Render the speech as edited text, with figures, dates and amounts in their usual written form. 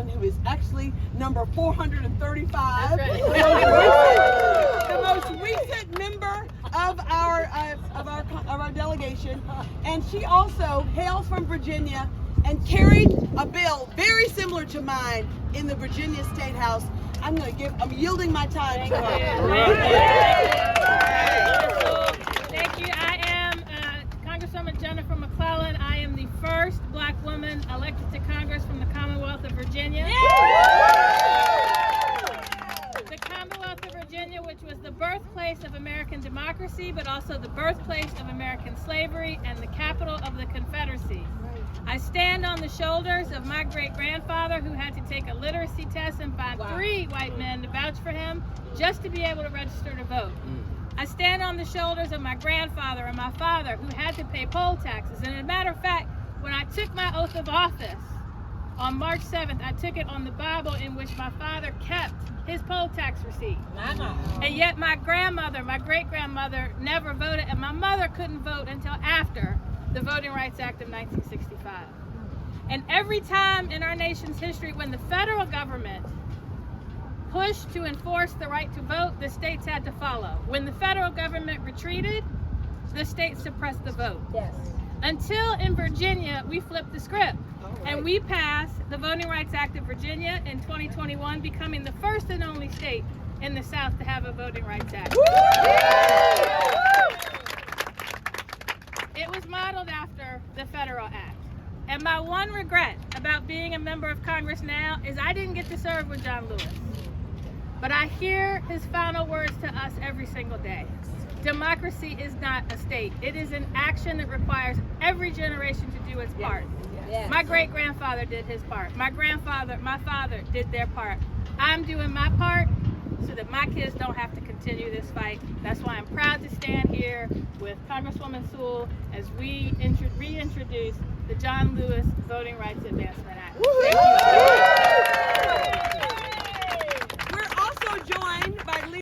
McClellan, who is actually number 435. That's right. The most recent member of our delegation, and she also hails from Virginia and carried a bill very similar to mine in the Virginia State House. I'm yielding my time to her. Thank you. I am Congresswoman Jennifer McClellan. I am the first Black woman elected to Congress from the Commonwealth of Virginia. The Commonwealth of Virginia, which was the birthplace of American democracy, but also the birthplace of American slavery and the capital of the Confederacy. I stand on the shoulders of my great-grandfather, who had to take a literacy test and find 3 white men to vouch for him just to be able to register to vote. I stand on the shoulders of my grandfather and my father, who had to pay poll taxes. And as a matter of fact, when I took my oath of office on March 7th, I took it on the Bible in which my father kept his poll tax receipt. And yet my grandmother, my great-grandmother, never voted, and my mother couldn't vote until after the Voting Rights Act of 1965. And every time in our nation's history when the federal government pushed to enforce the right to vote, the states had to follow. When the federal government retreated, the states suppressed the vote. Yes. Until in Virginia, we flipped the script. And we passed the Voting Rights Act of Virginia in 2021, becoming the first and only state in the South to have a Voting Rights Act. It was modeled after the Federal Act. And my one regret about being a member of Congress now is I didn't get to serve with John Lewis. But I hear his final words to us every single day. Democracy is not a state. It is an action that requires every generation to do its part. Yes. My great-grandfather did his part. My father did their part. I'm doing my part so that my kids don't have to continue this fight. That's why I'm proud to stand here with Congresswoman Sewell as we reintroduce the John Lewis Voting Rights Advancement Act.